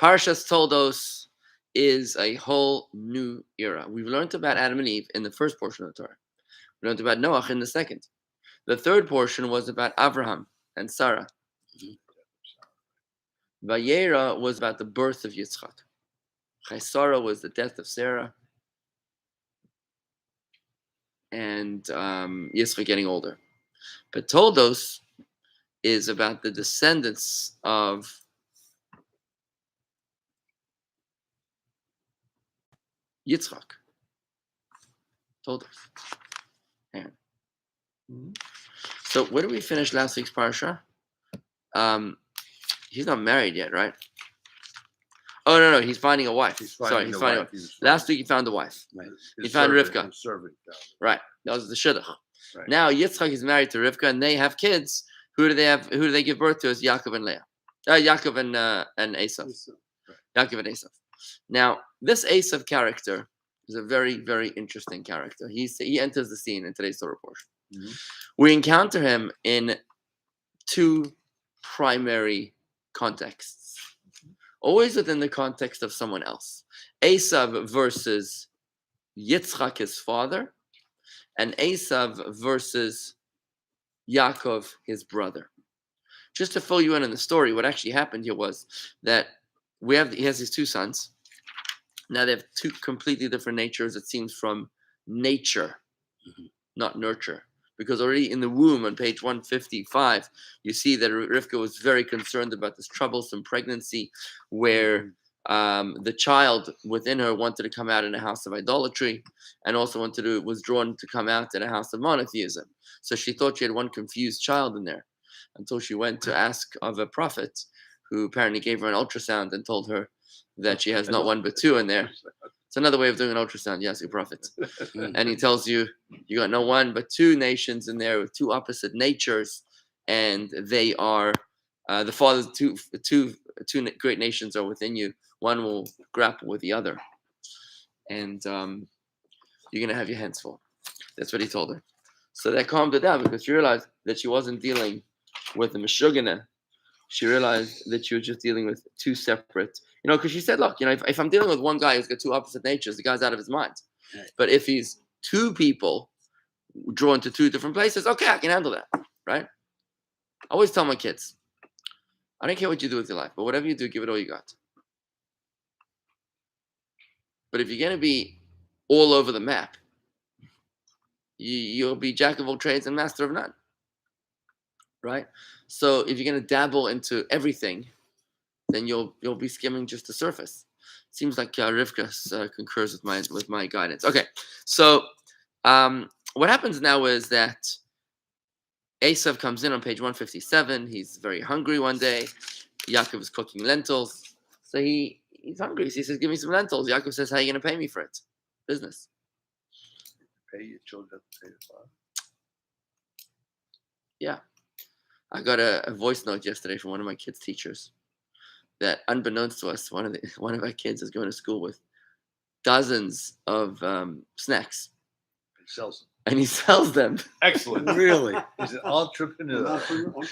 Parashat Toldos is a whole new era. We've learned about Adam and Eve in the first portion of the Torah. We learned about Noah in the second. The third portion was about Abraham and Sarah. Vayera was about the birth of Yitzchak. Chayesara was the death of Sarah. And Yitzchak getting older. But Toldos is about the descendants of Yitzchak. Toldos. So where did we finish last week's parasha? He's not married yet, right? Oh no, he's finding a wife. He's finding a wife. Last week he found a wife. Right. He found Rivka. Right. That was the shidduch. Right. Now Yitzchak is married to Rivka, and they have kids. Who do they have? Who do they give birth to? Is Yaakov and Leah. Yaakov and Esav. Right. Yaakov and Esav. Now this Esav character is a very, very interesting character. He enters the scene in today's Torah portion. Mm-hmm. We encounter him in two primary contexts, always within the context of someone else. Esav versus Yitzchak, his father, and Esav versus Yaakov, his brother. Just to fill you in on the story, what actually happened here was that he has these two sons. Now they have two completely different natures, it seems, from nature, not nurture. Because already in the womb on page 155, you see that Rivka was very concerned about this troublesome pregnancy where the child within her wanted to come out in a house of idolatry and also was drawn to come out in a house of monotheism. So she thought she had one confused child in there until she went to ask of a prophet who apparently gave her an ultrasound and told her that she has not one but two in there. It's another way of doing an ultrasound. Yes, a prophet. And he tells you, you got no one but two nations in there with two opposite natures. And they are, the father's two great nations are within you. One will grapple with the other. And you're going to have your hands full. That's what he told her. So that calmed her down because she realized that she wasn't dealing with a meshugana. She realized that she was just dealing with two separate, because she said, look, if I'm dealing with one guy who's got two opposite natures, the guy's out of his mind. Right. But if he's two people drawn to two different places, okay, I can handle that, right? I always tell my kids, I don't care what you do with your life, but whatever you do, give it all you got. But if you're going to be all over the map, you'll be jack of all trades and master of none. Right? So if you're going to dabble into everything, then you'll be skimming just the surface. Seems like Rivka concurs with my guidance. Okay, so what happens now is that Esav comes in on page 157. He's very hungry one day. Yaakov is cooking lentils. So he's hungry. So he says, give me some lentils. Yaakov says, how are you going to pay me for it? Business. Pay your children, pay your father. Yeah. I got a voice note yesterday from one of my kids' teachers that, unbeknownst to us, one of our kids is going to school with dozens of snacks. He sells them. Excellent. Really? He's an entrepreneur.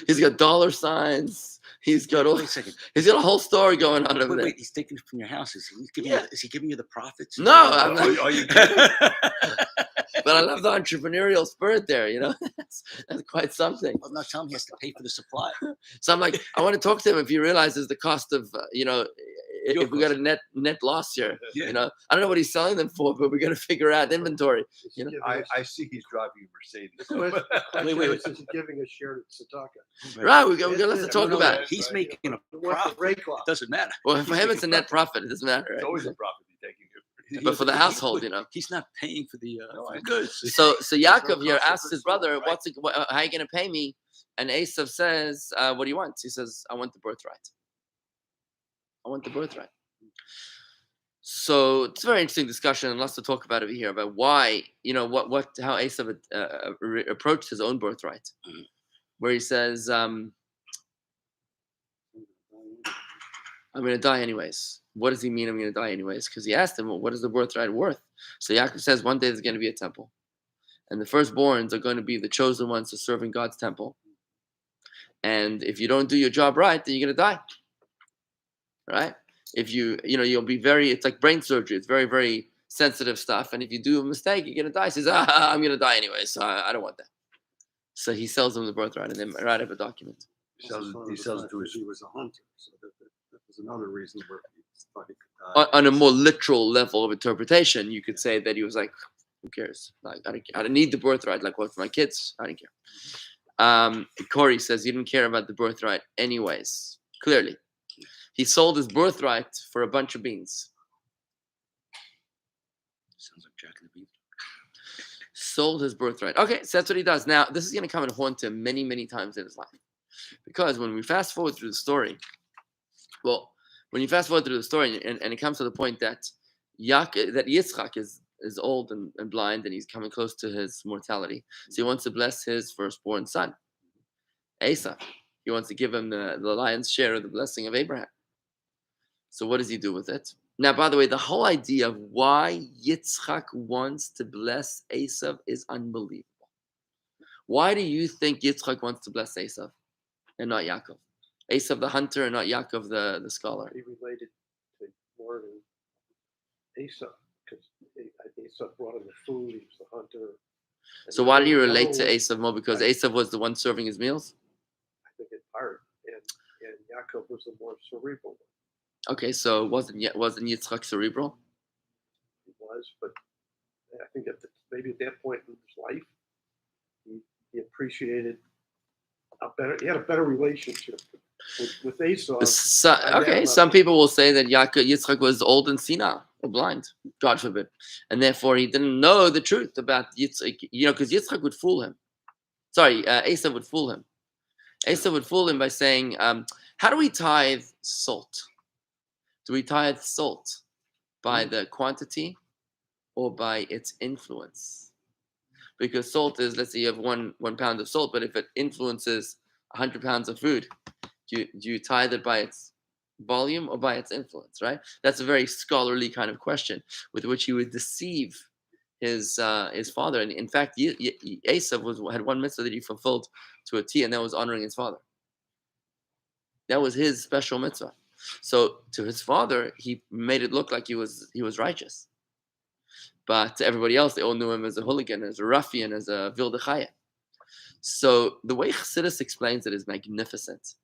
He's got dollar signs. He's got He's got a whole story going on over there. Wait, he's taking it from your house. Is he giving you the profits? No, I'm not. Are you kidding? But I love the entrepreneurial spirit there, That's quite something. I'm not telling him he has to pay for the supply. So I'm like, I want to talk to him if he realizes the cost of, if we got a net loss here. I don't know what he's selling them for, but we got to figure out inventory. I see he's driving a Mercedes. Wait. He's giving a share to Sataka. Right, we got lots to talk about. He's making a profit. It doesn't matter. Well, for him, it's a net profit. It doesn't matter. Right? It's always a profit he's taking. But for the household, he's not paying for the goods. So Yaakov here asks his brother, how are you going to pay me? And Esav says, what do you want? He says, I want the birthright. So it's a very interesting discussion and lots to talk about over here about why, how Esav approached his own birthright, where he says, I'm going to die anyways. What does he mean I'm going to die anyways? Because he asked him, well, what is the birthright worth? So Yaakov says one day there's going to be a temple. And the firstborns are going to be the chosen ones to serve in God's temple. And if you don't do your job right, then you're going to die. Right? If you'll be very, it's like brain surgery. It's very, very sensitive stuff. And if you do a mistake, you're going to die. He says, I'm going to die anyway, so I don't want that. So he sells him the birthright and then write up a document. He sells it to his. He was a hunter, so that was another reason where he thought he could die. On a more literal level of interpretation, you could say that he was like, who cares? Like, I don't need the birthright. Like, what for my kids? I don't care. Corey says he didn't care about the birthright anyways. Clearly. He sold his birthright for a bunch of beans. Sounds like Jack and the Beanstalk. Sold his birthright. Okay, so that's what he does. Now, this is going to come and haunt him many, many times in his life. Because when we fast forward through the story, and it comes to the point that Yitzchak is old and blind, and he's coming close to his mortality. So he wants to bless his firstborn son, Esau. He wants to give him the lion's share of the blessing of Abraham. So what does he do with it? Now, by the way, the whole idea of why Yitzchak wants to bless Esau is unbelievable. Why do you think Yitzchak wants to bless Esau and not Yaakov? Esau the hunter and not Yaakov the scholar. He related to more than Esau, because Esau brought him the food, he was the hunter. So why do you relate to Esau more? Because Esau was the one serving his meals? I think in part, and Yaakov was the more cerebral one. Okay, so wasn't Yitzchak cerebral? He was, but I think maybe at that point in his life, he appreciated he had a better relationship with Esau. Some people will say that Yitzchak was old and senile or blind, God forbid, and therefore he didn't know the truth about Yitzchak. Because Yitzchak would fool him. Esau would fool him. Esau would fool him by saying, "How do we tithe salt? Do we tithe salt by the quantity or by its influence? Because salt is, let's say you have one pound of salt, but if it influences 100 pounds of food, do you tithe it by its volume or by its influence, right?" That's a very scholarly kind of question with which he would deceive his father. And in fact, Esau had one mitzvah that he fulfilled to a T, and that was honoring his father. That was his special mitzvah. So to his father, he made it look like he was righteous. But to everybody else, they all knew him as a hooligan, as a ruffian, as a wilde chaya. So the way Chassidus explains it is magnificent.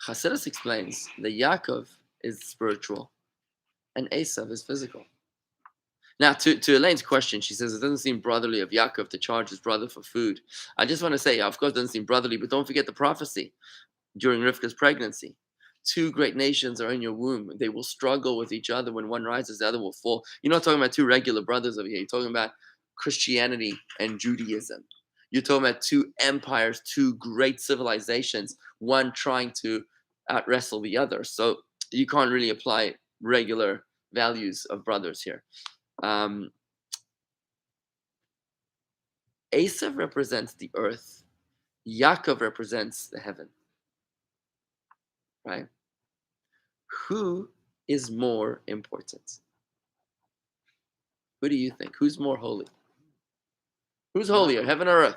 Chassidus explains that Yaakov is spiritual and Esau is physical. Now, to Elaine's question, she says it doesn't seem brotherly of Yaakov to charge his brother for food. I just want to say, of course, it doesn't seem brotherly, but don't forget the prophecy during Rivka's pregnancy. 2 great nations are in your womb. They will struggle with each other. When one rises, the other will fall. You're not talking about 2 regular brothers over here. You're talking about Christianity and Judaism. You're talking about 2 empires, 2 great civilizations, one trying to out-wrestle the other. So you can't really apply regular values of brothers here. Esau represents the earth. Yaakov represents the heaven. Right? Who is more important? Who do you think? Who's more holy? Who's holier, heaven or earth?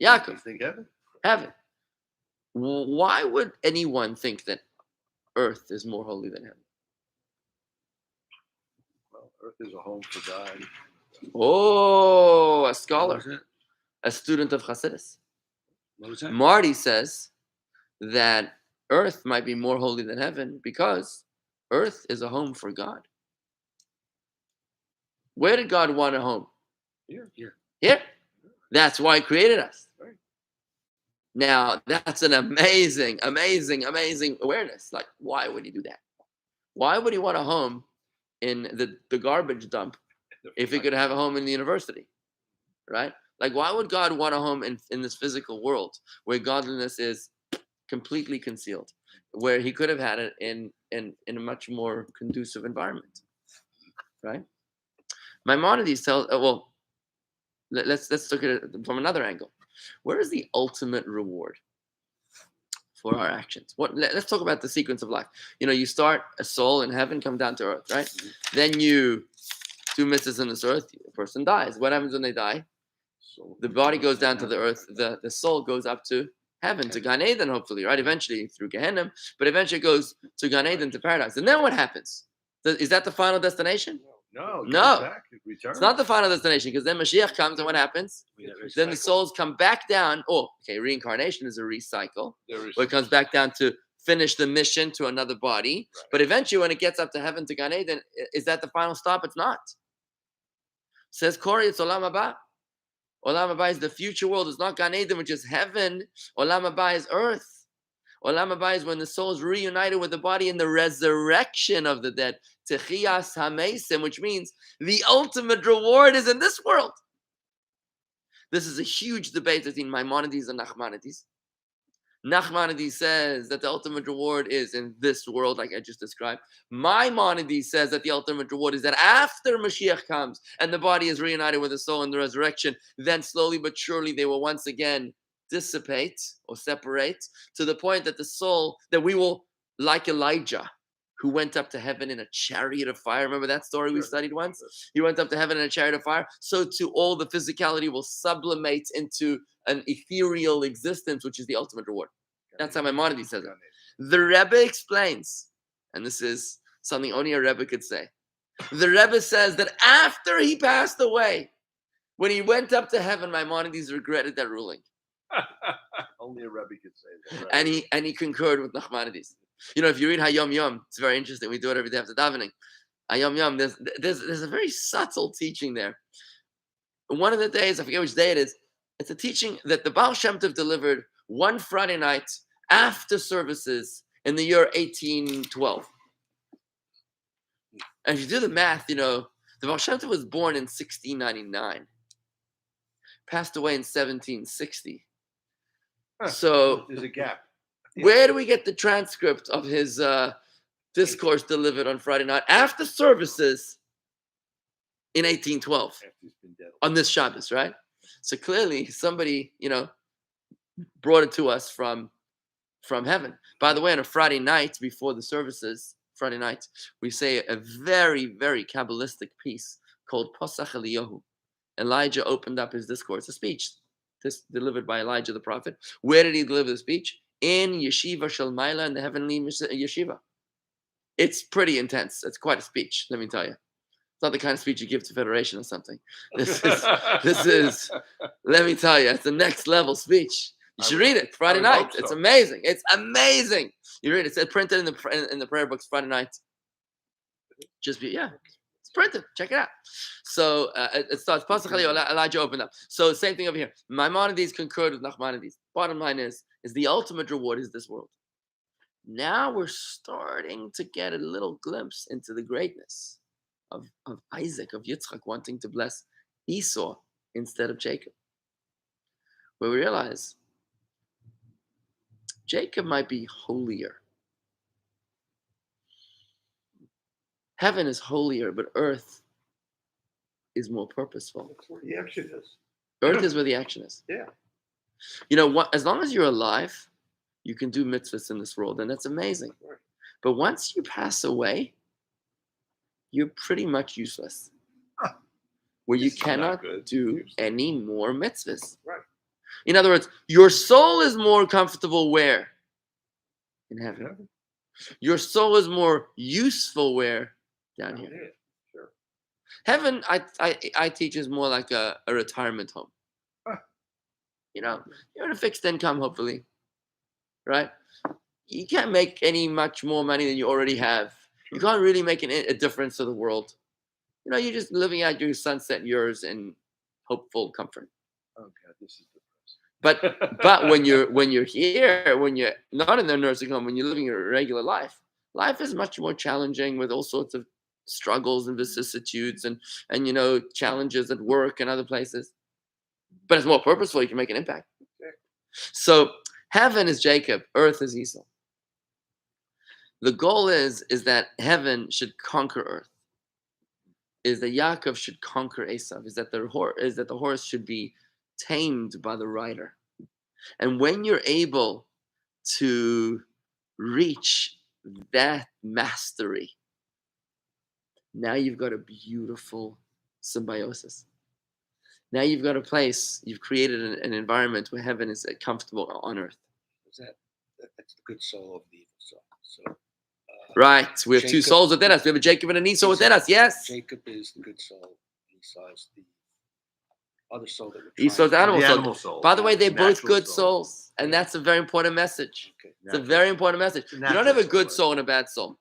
Yaakov. Think heaven? Heaven. Why would anyone think that earth is more holy than heaven? Well, earth is a home for God. Oh, a scholar, a student of Chassidus. What was that? Marty says that earth might be more holy than heaven because earth is a home for God. Where did God want a home? Here. That's why he created us. Right. Now, that's an amazing, amazing, amazing awareness. Like, why would he do that? Why would he want a home in the garbage dump if he could have a home in the university? Right? Like, why would God want a home in this physical world where godliness is completely concealed, where he could have had it in a much more conducive environment? Right? Maimonides tells, let's look at it from another angle. Where is the ultimate reward for our actions? Let's talk about the sequence of life. You start a soul in heaven, come down to earth, right? Then you do mitzvahs on this earth, a person dies. What happens when they die? The body goes down to the earth, the soul goes up to heaven to Gan Eden, hopefully, right? Eventually through Gehenna, but eventually it goes to Gan Eden to paradise. And then what happens? Is that the final destination? No, No. back, it returns. It's not the final destination, because then Mashiach comes, and what happens? Then the souls come back down. Oh, okay, reincarnation is a recycle, where it comes back down to finish the mission to another body. Right. But eventually, when it gets up to heaven, to Gan Eden, is that the final stop? It's not. Says Corey, it's Olam Haba. Olam Haba is the future world. It's not Gan Eden, which is heaven. Olam Haba is earth. Olam Haba is when the soul is reunited with the body in the resurrection of the dead. Techiyas HaMeisim, which means the ultimate reward is in this world. This is a huge debate between Maimonides and Nachmanides. Nachmanides says that the ultimate reward is in this world, like I just described. Maimonides says that the ultimate reward is that after Mashiach comes and the body is reunited with the soul in the resurrection, then slowly but surely they will once again dissipate or separate to the point that the soul, that we will, like Elijah, who went up to heaven in a chariot of fire. Remember that story we studied once? He went up to heaven in a chariot of fire. So too all the physicality will sublimate into an ethereal existence, which is the ultimate reward. That's how Maimonides says it. The Rebbe explains, and this is something only a Rebbe could say. The Rebbe says that after he passed away, when he went up to heaven, Maimonides regretted that ruling. Only a Rebbe could say that. Right? And he concurred with Nachmanides. You know, if you read Hayom Yom, it's very interesting. We do it every day after davening. Hayom Yom, there's a very subtle teaching there. One of the days, I forget which day it is, it's a teaching that the Baal Shem Tov delivered one Friday night after services in the year 1812. And if you do the math, you know, the Baal Shem Tov was born in 1699, passed away in 1760. So there's a gap. Where do we get the transcript of his discourse delivered on Friday night after services in 1812 on this Shabbos, right? So clearly somebody, you know, brought it to us from heaven. By the way, on a Friday night before the services, Friday night, we say a very, very Kabbalistic piece called Posach Eliyahu. Elijah opened up his discourse, a speech delivered by Elijah the prophet. Where did he deliver the speech? In Yeshiva Shel Maila, in the heavenly yeshiva. It's pretty intense. It's quite a speech, let me tell you. It's not the kind of speech you give to Federation or something. This is, let me tell you, it's the next level speech. You should read it Friday night. It's amazing. It's amazing. You read it. It's printed in the prayer books Friday night. It's printed. Check it out. So it starts. Elijah opened up. So same thing over here. Maimonides concurred with Nachmanides. Bottom line is the ultimate reward is this world. Now we're starting to get a little glimpse into the greatness of Isaac, of Yitzchak, wanting to bless Esau instead of Jacob. Where we realize Jacob might be holier. Heaven is holier, but earth is more purposeful. That's where the action is. Earth is where the action is. Yeah. You know what? As long as you're alive, you can do mitzvahs in this world, and that's amazing. Right. But once you pass away, you're pretty much useless. Where you cannot do any more mitzvahs. Right. In other words, your soul is more comfortable where? In heaven. Your soul is more useful where? Down here. Yeah, sure. Heaven, I teach, is more like a retirement home. You know, you're in a fixed income, hopefully, right? You can't make any much more money than you already have. You can't really make a difference to the world. You know, you're just living out your sunset years in hopeful comfort. Oh God, this is depressing. But when you're here, when you're not in the nursing home, when you're living your regular life is much more challenging with all sorts of struggles and vicissitudes and you know, challenges at work and other places. But it's more purposeful. You can make an impact. So heaven is Jacob, earth is Esau. The goal is that heaven should conquer earth. Is that Yaakov should conquer Esav. Is that the horse should be tamed by the rider. And when you're able to reach that mastery, now you've got a beautiful symbiosis. Now you've got a place, you've created an environment where heaven is comfortable on earth. That's the good soul of the evil soul. So. Right. We have two Jacob- souls within us. We have a Jacob and an Esau within us. Yes. Jacob is the good soul. Esau is the other soul that we're Esau's trying to- animal The soul. animal soul. By the way, they're both Natural good soul. souls, and that's a very important message. Okay. It's a very important message. It's a You don't natural have a good soul, soul and a bad soul.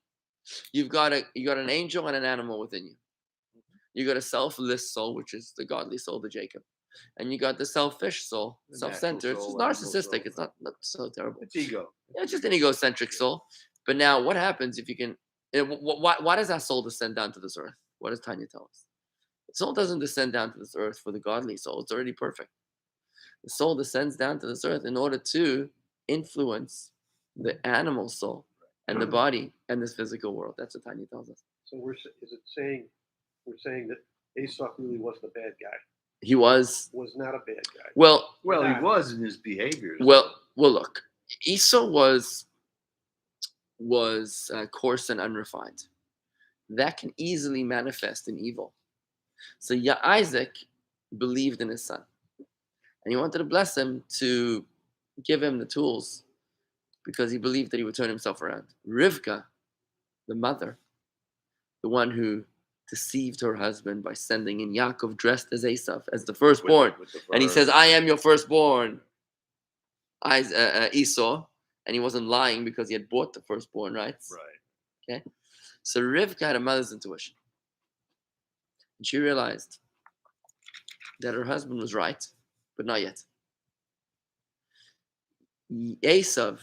You got an angel and an animal within you. You got a selfless soul, which is the godly soul, the Jacob, and you got the selfish soul, The self-centered. It's natural just soul, animal narcissistic. soul. It's not so terrible. It's ego. Yeah, it's just an egocentric soul. But now, what happens if you can? Why does that soul descend down to this earth? What does Tanya tell us? The soul doesn't descend down to this earth for the godly soul. It's already perfect. The soul descends down to this earth in order to influence the animal soul and the body and this physical world. That's what Tanya tells us. So we're saying that Esau really wasn't a bad guy. He was Was not a bad guy. well. Well, he was in his behaviors. Well. Look, Esau was coarse and unrefined. That can easily manifest in evil. So Isaac believed in his son, and he wanted to bless him to give him the tools because he believed that he would turn himself around. Rivka, the mother, the one who deceived her husband by sending in Yaakov dressed as Esau, as the firstborn, With the and he fur. says, "I am your firstborn, Esau," and he wasn't lying because he had bought the firstborn, right? Right. So Rivka had a mother's intuition. And she realized that her husband was right, but not yet. Esau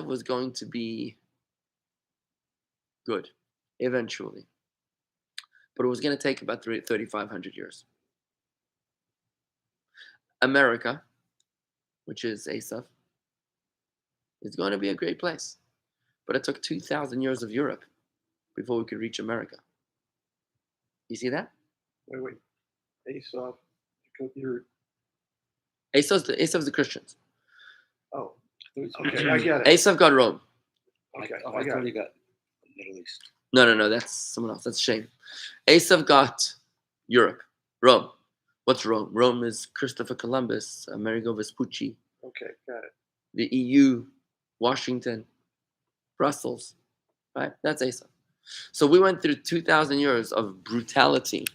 was going to be good eventually. But it was going to take about 3,500 years. America, which is Esau, is going to be a great place. But it took 2,000 years of Europe before we could reach America. You see that? Wait. Esau, you're. Esau's the Christians. Oh, okay, I get it. Esau got Rome. Okay, I I got thought it. he got the Middle East. No, that's someone else. That's shame. Esau got Europe, Rome. What's Rome? Rome is Christopher Columbus, Amerigo Vespucci, Okay, got it. the EU, Washington, Brussels, right? That's Esau. So we went through 2,000 years of brutality,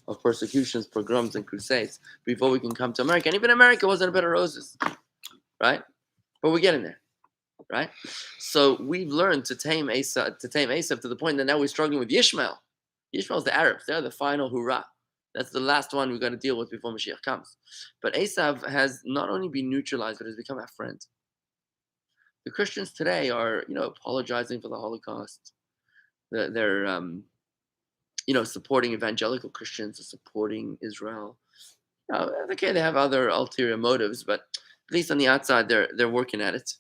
of persecutions, pogroms, and crusades before we can come to America. And even America wasn't a bed of roses, right? But we're getting there, right? So we've learned to tame Esau to the point that now we're struggling with Yishmael. Yishmael's the Arabs. They're the final hurrah. That's the last one we've got to deal with before Mashiach comes. But Esau has not only been neutralized, but has become our friend. The Christians today are, apologizing for the Holocaust. They're supporting evangelical Christians, they're supporting Israel. Okay, they have other ulterior motives, but at least on the outside, they're working at it.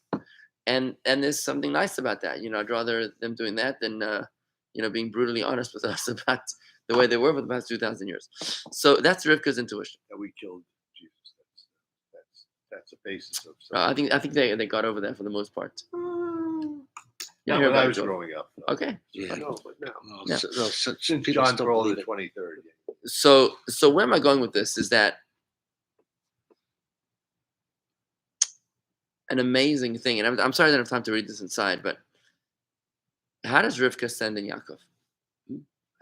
And there's something nice about that. I'd rather them doing that than being brutally honest with us about the way they were for the past 2,000 years. So that's Rivka's intuition. That we killed Jesus. That's the basis of. I think they got over that for the most part. Yeah, hear when I about was it. growing up. Okay. Yeah. No, but no. Yeah. Some Since people John still Paul believe the it. 23rd. So where am I going with this? Is that an amazing thing? And I'm sorry I don't have time to read this inside, but how does Rivka send in Yaakov?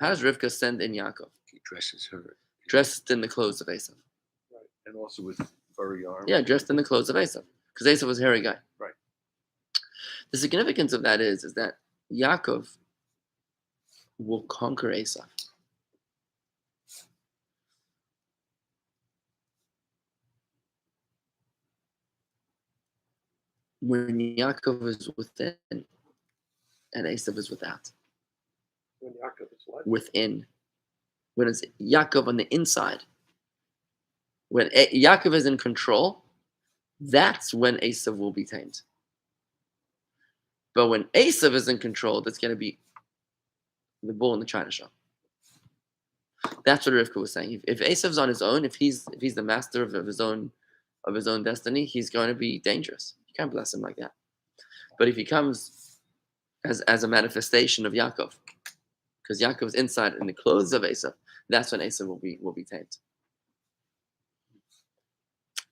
How does Rivka send in Yaakov? He dresses her. Dressed in the clothes of Esau. Right. And also with furry arms. Yeah, dressed in the clothes of Esau. Because Esau was a hairy guy. Right. The significance of that is that Yaakov will conquer Esau. When Yaakov is within and Esau is without. When Yaakov is what? Within. When it's Yaakov on the inside. When Yaakov is in control, that's when Esau will be tamed. But when Esau is in control, that's going to be the bull in the china shop. That's what Rivka was saying. If Esau's on his own, if he's the master of his own destiny, he's going to be dangerous. You can't bless him like that. But if he comes as a manifestation of Yaakov, because Yaakov's inside in the clothes of Esau, that's when Esau will be tamed.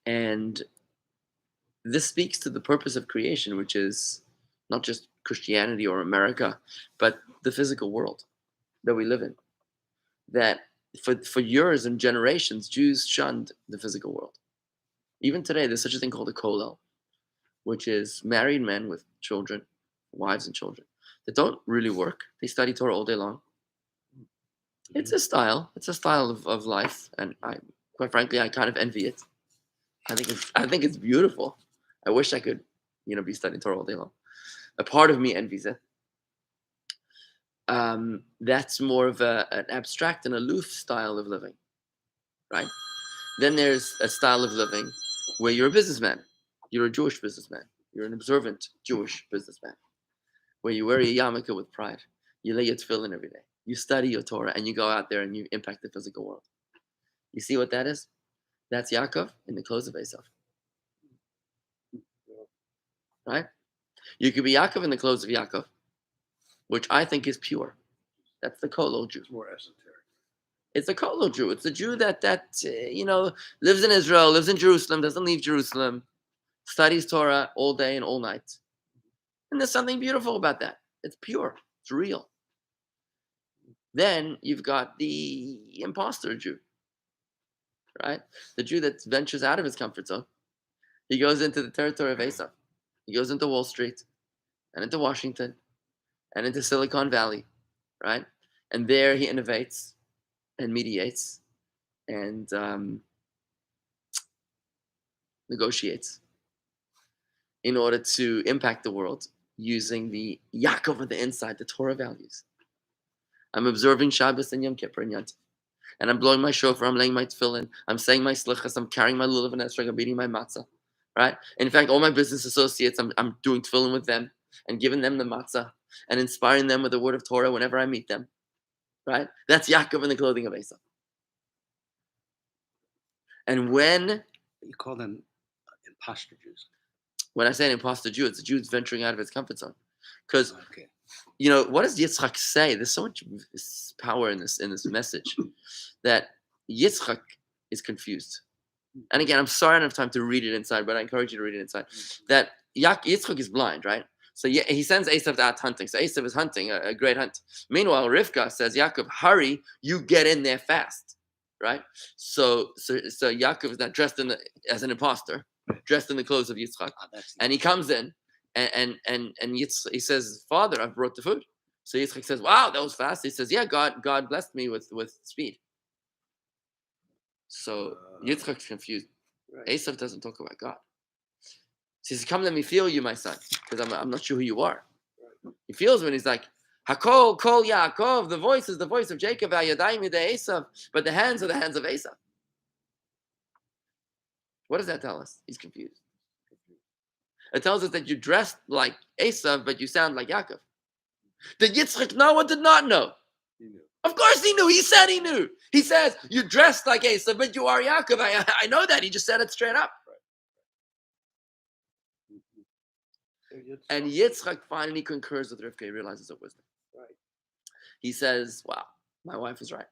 And this speaks to the purpose of creation, which is not just Christianity or America, but the physical world that we live in. That for years and generations, Jews shunned the physical world. Even today, there's such a thing called a kollel, which is married men with children, wives and children, that don't really work. They study Torah all day long. It's a style. It's a style of life, and quite frankly, I kind of envy it. I think it's beautiful. I wish I could, be studying Torah all day long. A part of me envies it. That's more of an abstract and aloof style of living, right? Then there's a style of living where you're a businessman. You're a Jewish businessman. You're an observant Jewish businessman, where you wear a yarmulke with pride. You lay your tefillin every day. You study your Torah, and you go out there and you impact the physical world. You see what that is? That's Yaakov in the clothes of Esav. Right? You could be Yaakov in the clothes of Yaakov, which I think is pure. That's the kollel Jew. It's more esoteric. It's a kollel Jew. It's a Jew that lives in Israel, lives in Jerusalem, doesn't leave Jerusalem, studies Torah all day and all night. And there's something beautiful about that. It's pure. It's real. Then you've got the imposter Jew, right? The Jew that ventures out of his comfort zone. He goes into the territory of Esav. He goes into Wall Street and into Washington and into Silicon Valley, right? And there he innovates and mediates and negotiates in order to impact the world using the Yaakov on the inside, the Torah values. I'm observing Shabbos and Yom Kippur and Yontif. And I'm blowing my shofar, I'm laying my tefillin, I'm saying my slichas, I'm carrying my lulav and esrog, I'm eating my matzah, right? And in fact, all my business associates, I'm doing tefillin with them and giving them the matzah and inspiring them with the word of Torah whenever I meet them, right? That's Yaakov in the clothing of Esav. And when... You call them imposter Jews. When I say an imposter Jew, it's a Jew that's venturing out of his comfort zone. Because... Okay. What does Yitzchak say? There's so much power in this message that Yitzchak is confused. And again, I'm sorry I don't have time to read it inside, but I encourage you to read it inside. That Yitzchak is blind, right? So he sends Esav out hunting. So Esav is hunting, a great hunt. Meanwhile, Rivka says, Yaakov, hurry, you get in there fast, right? So Yaakov is not dressed as an imposter, dressed in the clothes of Yitzchak. And he comes in. And he says, Father, I've brought the food. So Yitzchak says, wow, that was fast. He says, yeah, God blessed me with speed. So Yitzchak's confused. Right. Esav doesn't talk about God. He says, come let me feel you, my son, because I'm not sure who you are. Right. He feels when he's like, Hakol, Kol Yaakov, the voice is the voice of Jacob, Yadayim Yedei Esav, but the hands are the hands of Esav. What does that tell us? He's confused. It tells us that you dressed like Esav, but you sound like Yaakov. Did Yitzchak know or did not know? He knew. Of course he knew. He said he knew. He says, you dressed like Esav, but you are Yaakov. I know that. He just said it straight up. Right. And Yitzchak finally concurs with Rivka. He realizes her wisdom. Right. He says, wow, my wife is right.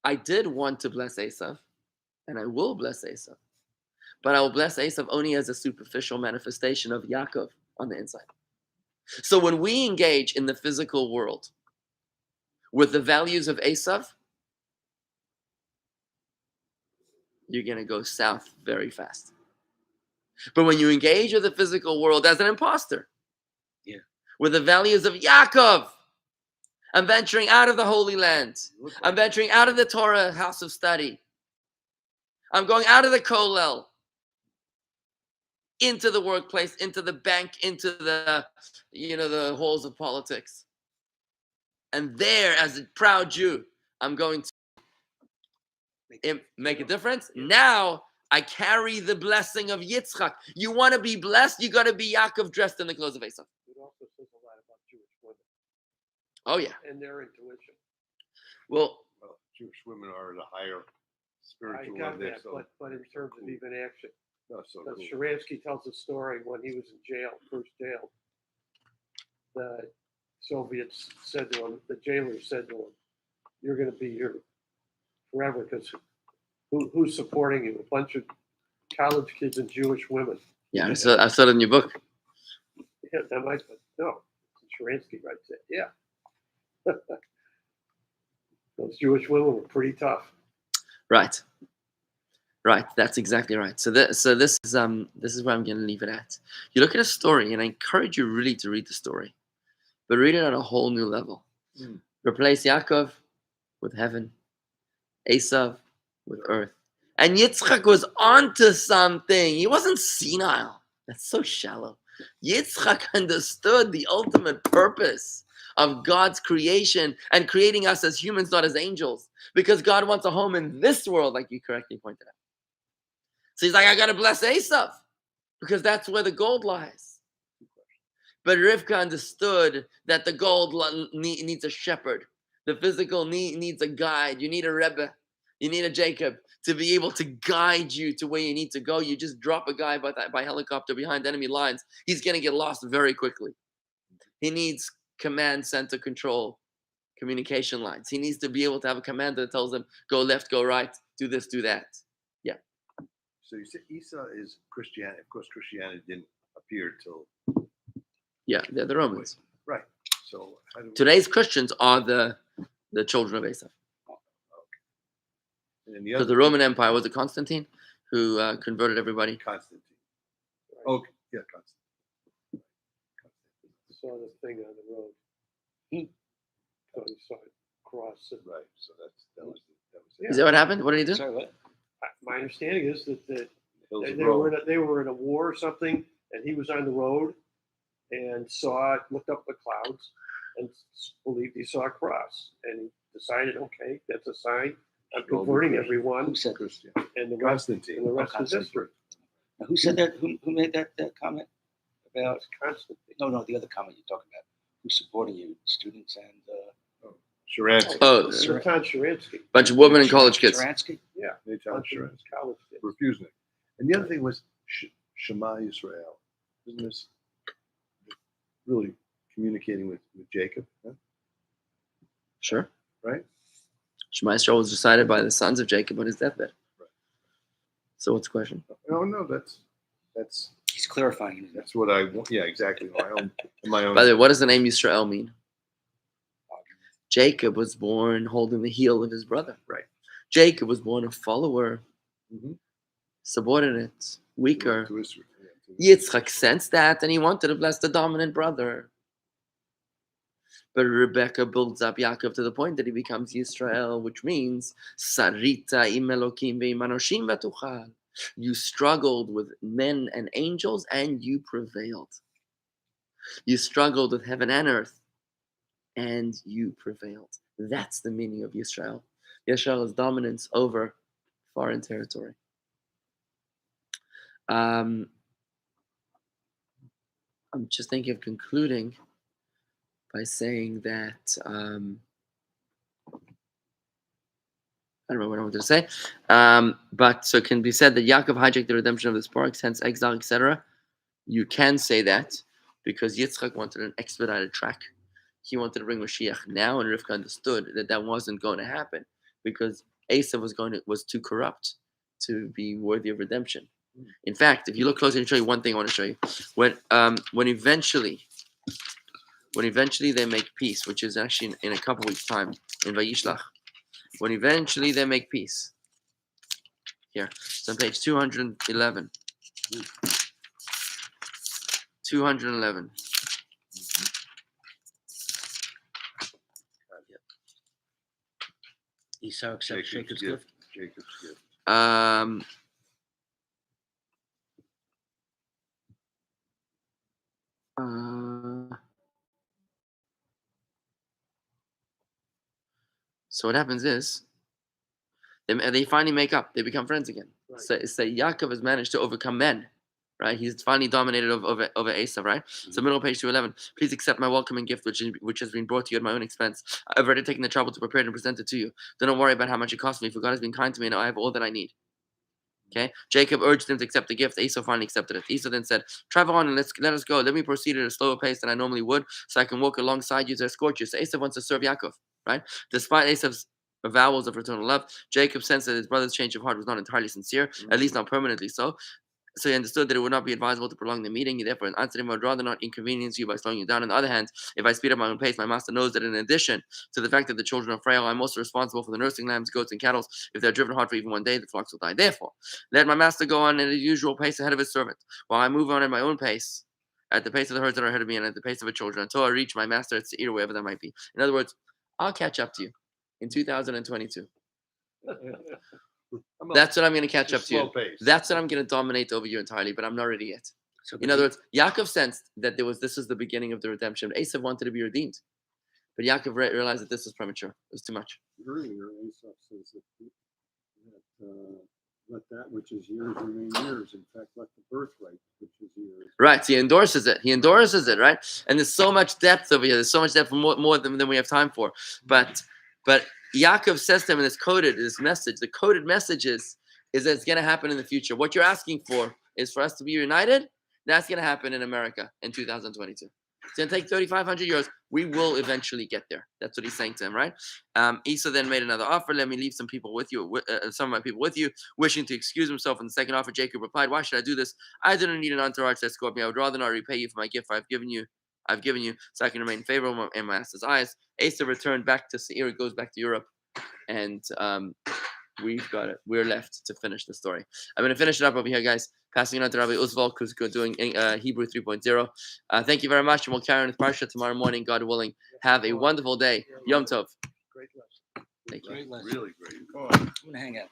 I did want to bless Esav, and I will bless Esav. But I will bless Esav only as a superficial manifestation of Yaakov on the inside. So when we engage in the physical world with the values of Esav, you're going to go south very fast. But when you engage with the physical world as an imposter, with the values of Yaakov, I'm venturing out of the Holy Land. I'm venturing out of the Torah house of study. I'm going out of the kollel. Into the workplace, into the bank, into the halls of politics. And there, as a proud Jew, I'm going to make a difference. Now, I carry the blessing of Yitzchak. You want to be blessed, you got to be Yaakov dressed in the clothes of Esav. It also says a lot about Jewish women. Oh, yeah. And their intuition. Well, Jewish women are the higher spiritual I got of their that, soul. but in terms of even action. No, so But cool. Sharansky tells a story when he was in jail, first jail. The Soviets said to him, the jailer said to him, you're going to be here forever because who's supporting you? A bunch of college kids and Jewish women. Yeah, I saw it in your book. Yeah, that might, no, Sharansky writes it. Yeah. Those Jewish women were pretty tough. Right. That's exactly right. So this is where I'm going to leave it at. You look at a story, and I encourage you really to read the story, but read it on a whole new level. Replace Yaakov with heaven, Esav with earth, and Yitzchak was onto something. He wasn't senile. That's so shallow. Yitzchak understood the ultimate purpose of God's creation and creating us as humans, not as angels, because God wants a home in this world, like you correctly pointed out. So he's like, I got to bless Esav because that's where the gold lies. But Rivka understood that the gold needs a shepherd. The physical needs a guide. You need a Rebbe. You need a Jacob to be able to guide you to where you need to go. You just drop a guy by helicopter behind enemy lines. He's going to get lost very quickly. He needs command center control, communication lines. He needs to be able to have a commander that tells him, go left, go right, do this, do that. Yeah. So you said Esau is Christianity. Of course, Christianity didn't appear till... Yeah, they're the Romans. Right. So how do we... Today's Christians are the children of Esau. Because the Roman Empire was it Constantine who converted everybody. Constantine. Okay. Yeah, Constantine. I saw the thing on the road. So he saw it cross. Right. So that was Yeah. Is that what happened? What did he do? Sorry, what? My understanding is that Hills of they were in a war or something, and he was on the road and saw it, looked up the clouds, and believed he saw a cross, and he decided, okay, that's a sign. I'm converting everyone, Who said Christian. and the rest Constantine. and the rest is history. Now, who said that? Who made that comment about? It's Constantine. No, the other comment you're talking about. Who's supporting you? Students and Sharansky. Oh, Natan Sharansky. bunch of women and college kids. Sharansky? Yeah, Natan bunch of Sharansky. college kids. Refusing it. And the other thing was Shema Yisrael. Isn't this really communicating with Jacob? Huh? Sure. Right? Shema Yisrael was decided by the sons of Jacob on his deathbed. Right. So what's the question? No, that's He's clarifying. that's what I want. Yeah, exactly. My own. By the way, what does the name Yisrael mean? Jacob was born holding the heel of his brother. Right. Jacob was born a follower, Mm-hmm. subordinate, weaker. To Israel. Yeah, to Yitzchak sensed that and he wanted to bless the dominant brother. But Rebecca builds up Yaakov to the point that he becomes Yisrael, which means Sarita im Elokim ve'im anoshim v'tuchal. You struggled with men and angels and you prevailed. You struggled with heaven and earth and you prevailed. That's the meaning of Yisrael. Yisrael is dominance over foreign territory. I'm just thinking of concluding by saying that I don't know what I wanted to say, but so it can be said that Yaakov hijacked the redemption of the sparks, hence exile, etc. You can say that because Yitzchak wanted an expedited track. He wanted to bring Mashiach now, and Rivka understood that wasn't going to happen because Esav was too corrupt to be worthy of redemption. In fact, if you look closely, I'll show you one thing I want to show you. When eventually they make peace, which is actually in a couple weeks' time in Vayishlach, when eventually they make peace. Here, it's on page 211. 211. Esau accepts Jacob's gift. Jacob's gift. So what happens is they finally make up. They become friends again. Right. So Yaakov has managed to overcome men, right? He's finally dominated over Esav, right? Mm-hmm. So middle of page 211. Please accept my welcoming gift, which has been brought to you at my own expense. I've already taken the trouble to prepare it and present it to you. Don't worry about how much it cost me, for God has been kind to me, and I have all that I need. Okay. Jacob urged him to accept the gift. Esau finally accepted it. Esau then said, "Travel on and let us go. Let me proceed at a slower pace than I normally would, so I can walk alongside you to escort you." So Esau wants to serve Yaakov, right? Despite Esau's avowals of fraternal love. Jacob sensed that his brother's change of heart was not entirely sincere, at least not permanently so. So he understood that it would not be advisable to prolong the meeting. He therefore answered him, I would rather not inconvenience you by slowing you down. On the other hand, if I speed up my own pace, my master knows that in addition to the fact that the children are frail, I'm also responsible for the nursing lambs, goats, and cattle. If they're driven hard for even one day, the flocks will die. Therefore, let my master go on at his usual pace ahead of his servant, while I move on at my own pace, at the pace of the herds that are ahead of me, and at the pace of the children, until I reach my master at Seir, wherever that might be. In other words, I'll catch up to you in 2022. That's what I'm going to catch up to you. Pace. That's what I'm going to dominate over you entirely, but I'm not ready yet. So In other words, Yaakov sensed that this is the beginning of the redemption. Esav wanted to be redeemed, but Yaakov realized that this was premature. It was too much. Earlier, Esav says that let that which is years remain years. In fact, let the birthright which is years. Right. So he endorses it. He endorses it, right? And there's so much depth over here. There's so much depth, more than we have time for. But Yaakov says to him in this message, the coded message is that it's going to happen in the future. What you're asking for is for us to be united. That's going to happen in America in 2022. It's going to take 3,500 years. We will eventually get there. That's what he's saying to him, right? Esau then made another offer. Let me leave some people with you, some of my people with you, wishing to excuse himself. In the second offer, Jacob replied, why should I do this? I didn't need an entourage to escort me. I would rather not repay you for my gift I've given you, so I can remain favorable in my master's eyes. Esau returned back to Seir, goes back to Europe, and we've got it. We're left to finish the story. I'm going to finish it up over here, guys. Passing it on to Rabbi Uzval, who's doing Hebrew 3.0. Thank you very much, and we'll carry on with Parashat tomorrow morning, God willing. Have a wonderful day. Yom Tov. Great lesson. Thank you. Great lesson. Really great. I'm gonna hang out.